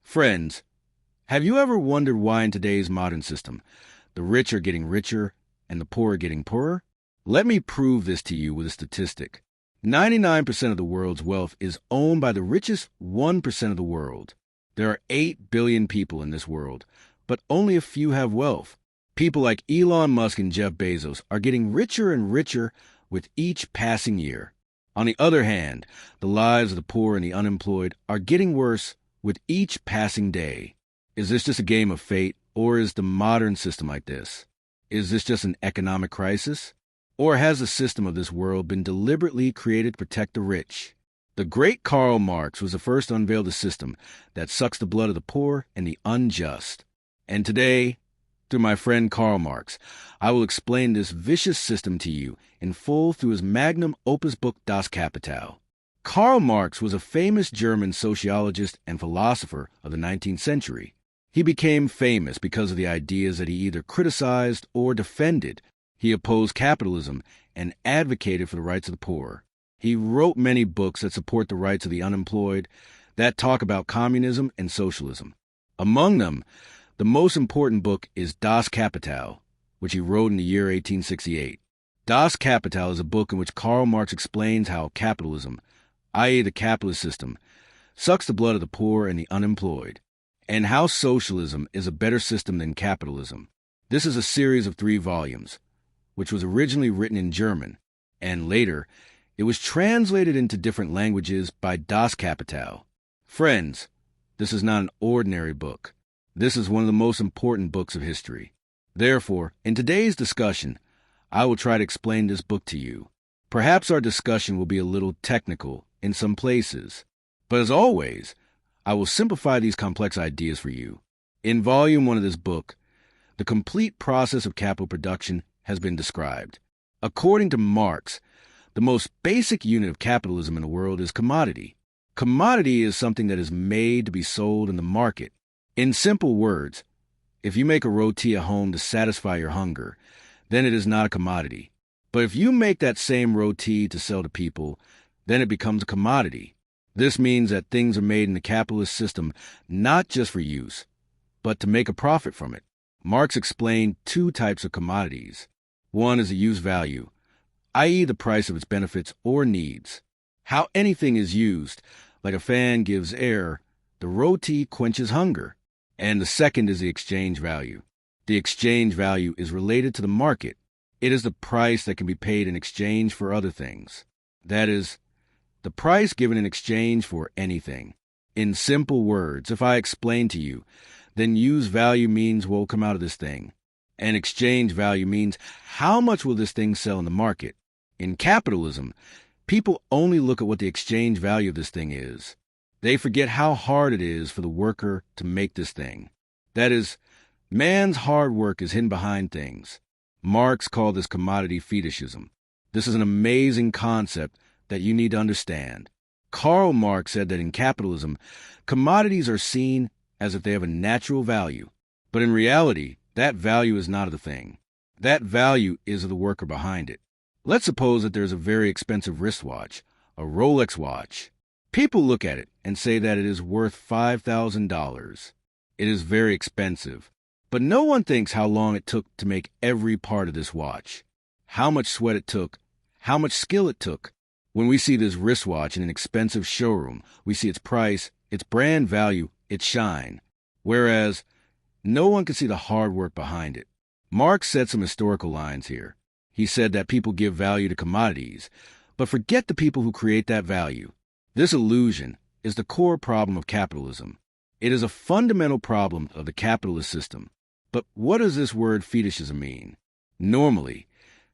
Friends, have you ever wondered why in today's modern system, the rich are getting richer and the poor are getting poorer? Let me prove this to you with a statistic. 99% of the world's wealth is owned by the richest 1% of the world. There are 8 billion people in this world, but only a few have wealth. People like Elon Musk and Jeff Bezos are getting richer and richer with each passing year. On the other hand, the lives of the poor and the unemployed are getting worse with each passing day. Is this just a game of fate, or is the modern system like this? Is this just an economic crisis? Or has the system of this world been deliberately created to protect the rich? The great Karl Marx was the first to unveil the system that sucks the blood of the poor and the unjust. And today, through my friend Karl Marx, I will explain this vicious system to you in full through his magnum opus book Das Kapital. Karl Marx was a famous German sociologist and philosopher of the 19th century. He became famous because of the ideas that he either criticized or defended. He opposed capitalism and advocated for the rights of the poor. He wrote many books that support the rights of the unemployed, that talk about communism and socialism. Among them, the most important book is Das Kapital, which he wrote in the year 1868. Das Kapital is a book in which Karl Marx explains how capitalism, i.e. the capitalist system, sucks the blood of the poor and the unemployed, and how socialism is a better system than capitalism. This is a series of 3 volumes, which was originally written in German, and later it was translated into different languages by Das Kapital. Friends, this is not an ordinary book. This is one of the most important books of history. Therefore, in today's discussion, I will try to explain this book to you. Perhaps our discussion will be a little technical in some places, but as always, I will simplify these complex ideas for you. In Volume 1 of this book, the complete process of capital production has been described. According to Marx, the most basic unit of capitalism in the world is commodity. Commodity is something that is made to be sold in the market. In simple words, if you make a roti at home to satisfy your hunger, then it is not a commodity. But if you make that same roti to sell to people, then it becomes a commodity. This means that things are made in the capitalist system not just for use, but to make a profit from it. Marx explained 2 types of commodities. One is the use value, i.e. the price of its benefits or needs. How anything is used, like a fan gives air, the roti quenches hunger. And the second is the exchange value. The exchange value is related to the market. It is the price that can be paid in exchange for other things. That is, the price given in exchange for anything. In simple words, if I explain to you, then use value means what will come out of this thing. And exchange value means how much will this thing sell in the market. In capitalism, people only look at what the exchange value of this thing is. They forget how hard it is for the worker to make this thing. That is, man's hard work is hidden behind things. Marx called this commodity fetishism. This is an amazing concept that you need to understand. Karl Marx said that in capitalism, commodities are seen as if they have a natural value. But in reality, that value is not of the thing. That value is of the worker behind it. Let's suppose that there's a very expensive wristwatch, a Rolex watch. People look at it and say that it is worth $5,000. It is very expensive. But no one thinks how long it took to make every part of this watch, how much sweat it took, how much skill it took. When we see this wristwatch in an expensive showroom, we see its price, its brand value, its shine, whereas no one can see the hard work behind it. Marx said some historical lines here. He said that people give value to commodities, but forget the people who create that value. This illusion is the core problem of capitalism. It is a fundamental problem of the capitalist system. But what does this word fetishism mean? Normally,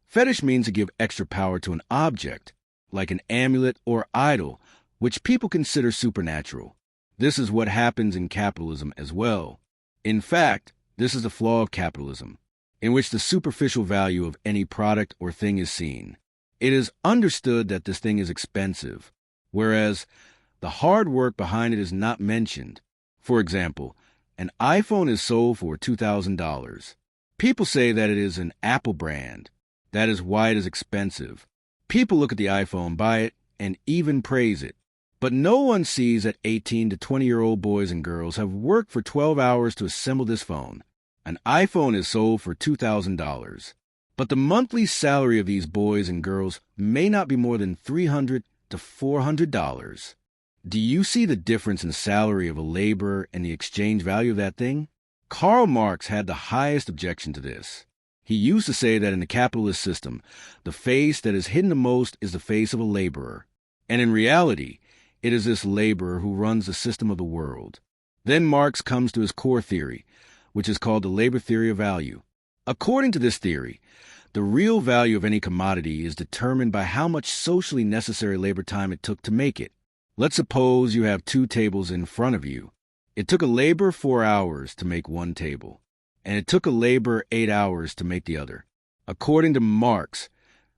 fetish means to give extra power to an object, like an amulet or idol, which people consider supernatural. This is what happens in capitalism as well. In fact, this is the flaw of capitalism, in which the superficial value of any product or thing is seen. It is understood that this thing is expensive, whereas the hard work behind it is not mentioned. For example, an iPhone is sold for $2,000. People say that it is an Apple brand. That is why it is expensive. People look at the iPhone, buy it, and even praise it. But no one sees that 18 to 20-year-old boys and girls have worked for 12 hours to assemble this phone. An iPhone is sold for $2,000. But the monthly salary of these boys and girls may not be more than $300 to $400. Do you see the difference in salary of a laborer and the exchange value of that thing? Karl Marx had the highest objection to this. He used to say that in the capitalist system, the face that is hidden the most is the face of a laborer. And in reality, it is this laborer who runs the system of the world. Then Marx comes to his core theory, which is called the labor theory of value. According to this theory, the real value of any commodity is determined by how much socially necessary labor time it took to make it. Let's suppose you have two tables in front of you. It took a laborer 4 hours to make one table, and it took a laborer 8 hours to make the other. According to Marx,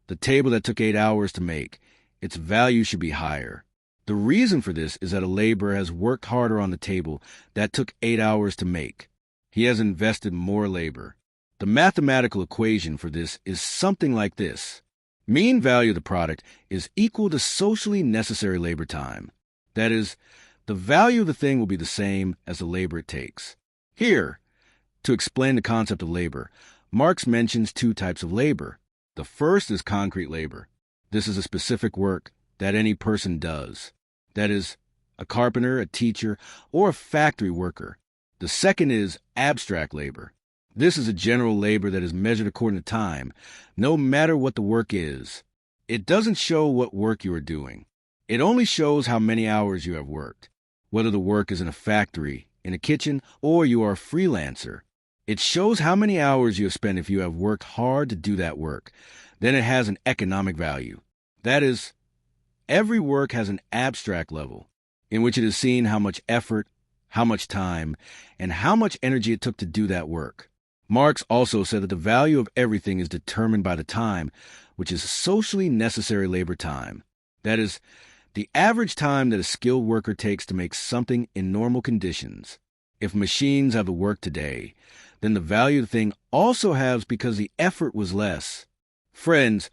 the table that took 8 hours to make, its value should be higher. The reason for this is that a laborer has worked harder on the table that took 8 hours to make. He has invested more labor. The mathematical equation for this is something like this. Mean value of the product is equal to socially necessary labor time. That is, the value of the thing will be the same as the labor it takes. Here, to explain the concept of labor, Marx mentions two types of labor. The first is concrete labor. This is a specific work that any person does. That is, a carpenter, a teacher, or a factory worker. The second is abstract labor. This is a general labor that is measured according to time, no matter what the work is. It doesn't show what work you are doing. It only shows how many hours you have worked, whether the work is in a factory, in a kitchen, or you are a freelancer. It shows how many hours you have spent if you have worked hard to do that work. Then it has an economic value. That is, every work has an abstract level, in which it is seen how much effort, how much time, and how much energy it took to do that work. Marx also said that the value of everything is determined by the time, which is socially necessary labor time. That is, the average time that a skilled worker takes to make something in normal conditions. If machines have the work today, then the value of the thing also halves because the effort was less. Friends,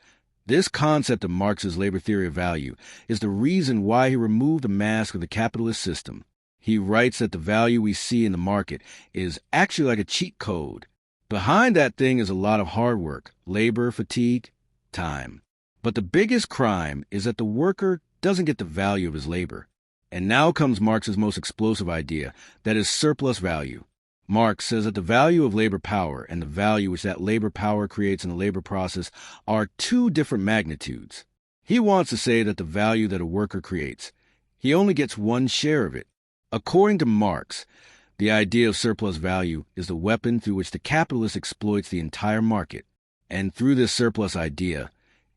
this concept of Marx's labor theory of value is the reason why he removed the mask of the capitalist system. He writes that the value we see in the market is actually like a cheat code. Behind that thing is a lot of hard work, labor, fatigue, time. But the biggest crime is that the worker doesn't get the value of his labor. And now comes Marx's most explosive idea, that is surplus value. Marx says that the value of labor power and the value which that labor power creates in the labor process are two different magnitudes. He wants to say that the value that a worker creates, he only gets one share of it. According to Marx, the idea of surplus value is the weapon through which the capitalist exploits the entire market. And through this surplus idea,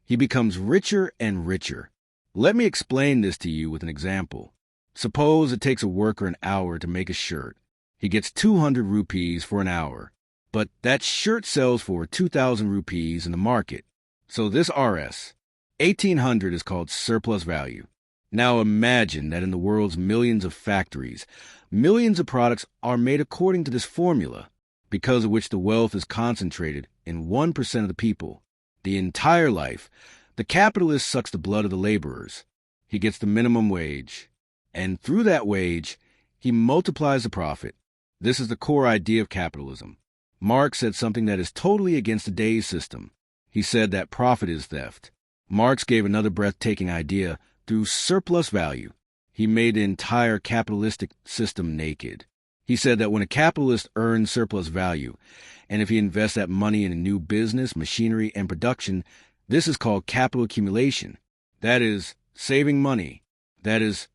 he becomes richer and richer. Let me explain this to you with an example. Suppose it takes a worker an hour to make a shirt. He gets 200 rupees for an hour, but that shirt sells for 2,000 rupees in the market. So this Rs, 1,800 is called surplus value. Now imagine that in the world's millions of factories, millions of products are made according to this formula, because of which the wealth is concentrated in 1% of the people. The entire life, the capitalist sucks the blood of the laborers. He gets the minimum wage, and through that wage, he multiplies the profit. This is the core idea of capitalism. Marx said something that is totally against today's system. He said that profit is theft. Marx gave another breathtaking idea through surplus value. He made the entire capitalistic system naked. He said that when a capitalist earns surplus value, and if he invests that money in a new business, machinery, and production, this is called capital accumulation. That is, saving money. That is,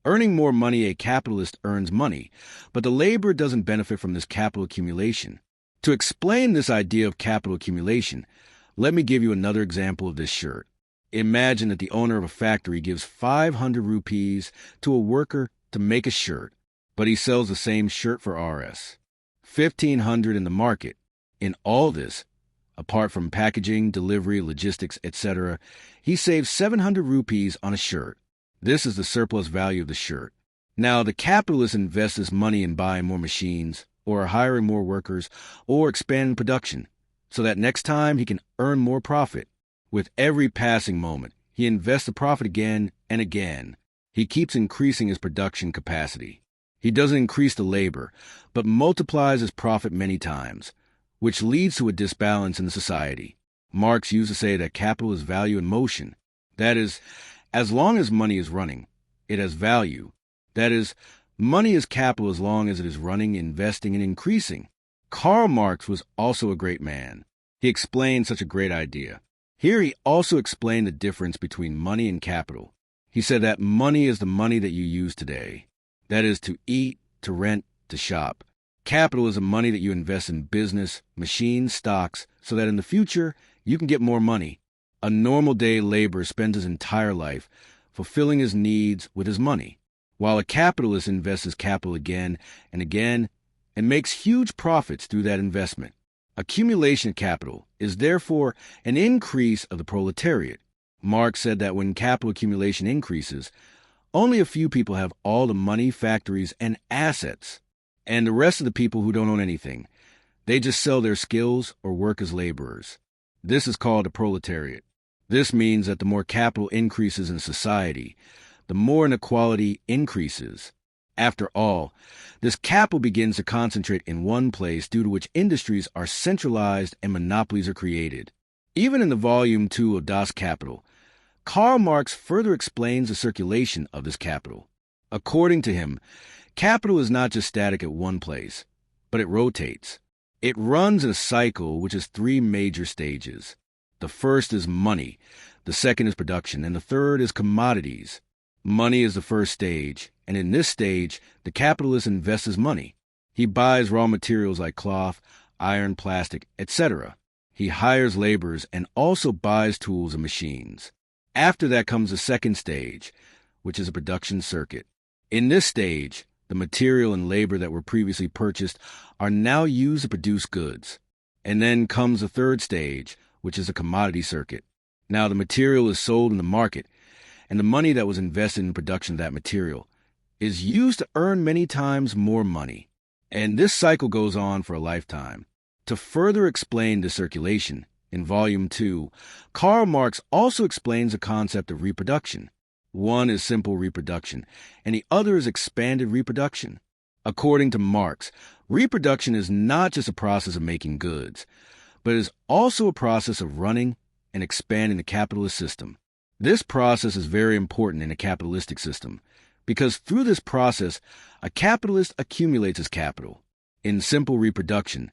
earning more money, a capitalist earns money, but the laborer doesn't benefit from this capital accumulation. To explain this idea of capital accumulation, let me give you another example of this shirt. Imagine that the owner of a factory gives 500 rupees to a worker to make a shirt, but he sells the same shirt for Rs, 1,500 in the market. In all this, apart from packaging, delivery, logistics, etc., he saves 700 rupees on a shirt. This is the surplus value of the shirt. Now, the capitalist invests his money in buying more machines, or hiring more workers, or expanding production, so that next time he can earn more profit. With every passing moment, he invests the profit again and again. He keeps increasing his production capacity. He doesn't increase the labor, but multiplies his profit many times, which leads to a disbalance in the society. Marx used to say that capital is value in motion. That is, as long as money is running, it has value. That is, money is capital as long as it is running, investing, and increasing. Karl Marx was also a great man. He explained such a great idea. Here he also explained the difference between money and capital. He said that money is the money that you use today. That is, to eat, to rent, to shop. Capital is the money that you invest in business, machines, stocks, so that in the future you can get more money. A normal day laborer spends his entire life fulfilling his needs with his money, while a capitalist invests his capital again and makes huge profits through that investment. Accumulation capital is therefore an increase of the proletariat. Marx said that when capital accumulation increases, only a few people have all the money, factories, and assets, and the rest of the people who don't own anything, they just sell their skills or work as laborers. This is called a proletariat. This means that the more capital increases in society, the more inequality increases. After all, this capital begins to concentrate in one place, due to which industries are centralized and monopolies are created. Even in the volume 2 of Das Kapital, Karl Marx further explains the circulation of this capital. According to him, capital is not just static at one place, but it rotates. It runs in a cycle which has 3 major stages. The first is money, the second is production, and the third is commodities. Money is the first stage, and in this stage, the capitalist invests his money. He buys raw materials like cloth, iron, plastic, etc. He hires laborers and also buys tools and machines. After that comes the second stage, which is a production circuit. In this stage, the material and labor that were previously purchased are now used to produce goods. And then comes the third stage, which is a commodity circuit. Now the material is sold in the market, and the money that was invested in the production of that material is used to earn many times more money. And this cycle goes on for a lifetime. To further explain the circulation, in Volume 2, Karl Marx also explains the concept of reproduction. One is simple reproduction, and the other is expanded reproduction. According to Marx, reproduction is not just a process of making goods, but is also a process of running and expanding the capitalist system. This process is very important in a capitalistic system, because through this process, a capitalist accumulates his capital. In simple reproduction,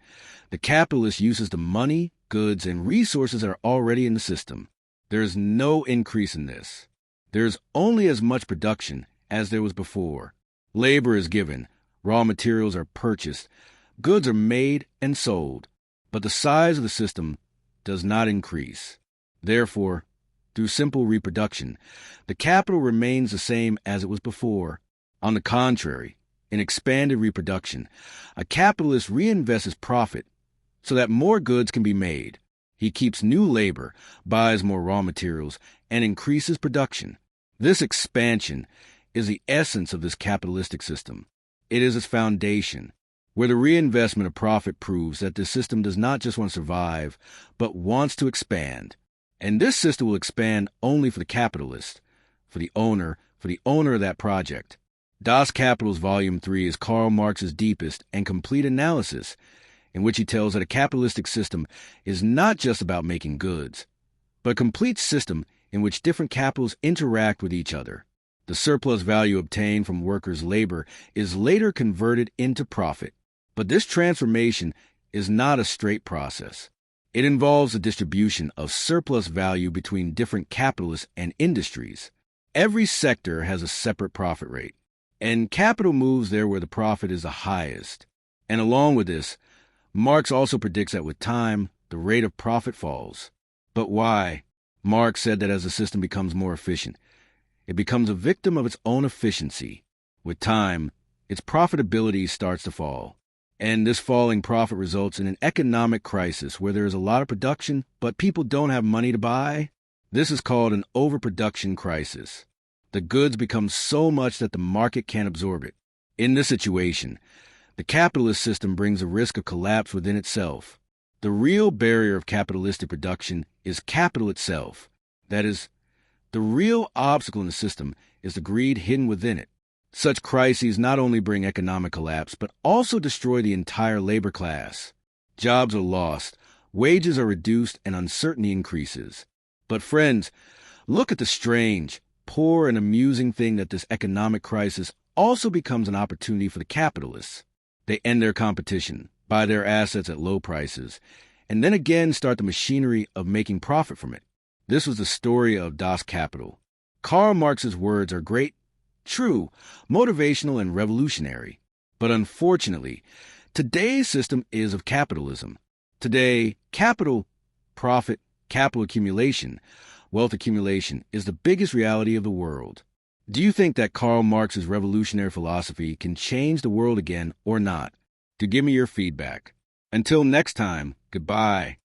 the capitalist uses the money, goods, and resources that are already in the system. There is no increase in this. There is only as much production as there was before. Labor is given, raw materials are purchased, goods are made and sold, but the size of the system does not increase. Therefore, through simple reproduction, the capital remains the same as it was before. On the contrary, in expanded reproduction, a capitalist reinvests his profit so that more goods can be made. He keeps new labor, buys more raw materials, and increases production. This expansion is the essence of this capitalistic system. It is its foundation, where the reinvestment of profit proves that the system does not just want to survive, but wants to expand. And this system will expand only for the capitalist, for the owner of that project. Das Kapital's Volume 3 is Karl Marx's deepest and complete analysis, in which he tells that a capitalistic system is not just about making goods, but a complete system in which different capitals interact with each other. The surplus value obtained from workers' labor is later converted into profit. But this transformation is not a straight process. It involves the distribution of surplus value between different capitalists and industries. Every sector has a separate profit rate, and capital moves there where the profit is the highest. And along with this, Marx also predicts that with time, the rate of profit falls. But why? Marx said that as the system becomes more efficient, it becomes a victim of its own efficiency. With time, its profitability starts to fall. And this falling profit results in an economic crisis where there is a lot of production, but people don't have money to buy. This is called an overproduction crisis. The goods become so much that the market can't absorb it. In this situation, the capitalist system brings a risk of collapse within itself. The real barrier of capitalistic production is capital itself. That is, The real obstacle in the system is the greed hidden within it. Such crises not only bring economic collapse, but also destroy the entire labor class. Jobs are lost, wages are reduced, and uncertainty increases. But friends, look at the strange, poor, and amusing thing that this economic crisis also becomes an opportunity for the capitalists. They end their competition, buy their assets at low prices, and then again start the machinery of making profit from it. This was the story of Das Kapital. Karl Marx's words are great, true, motivational, and revolutionary. But unfortunately, today's system is of capitalism. Today, capital, profit, capital accumulation, wealth accumulation is the biggest reality of the world. Do you think that Karl Marx's revolutionary philosophy can change the world again or not? To give me your feedback. Until next time, goodbye.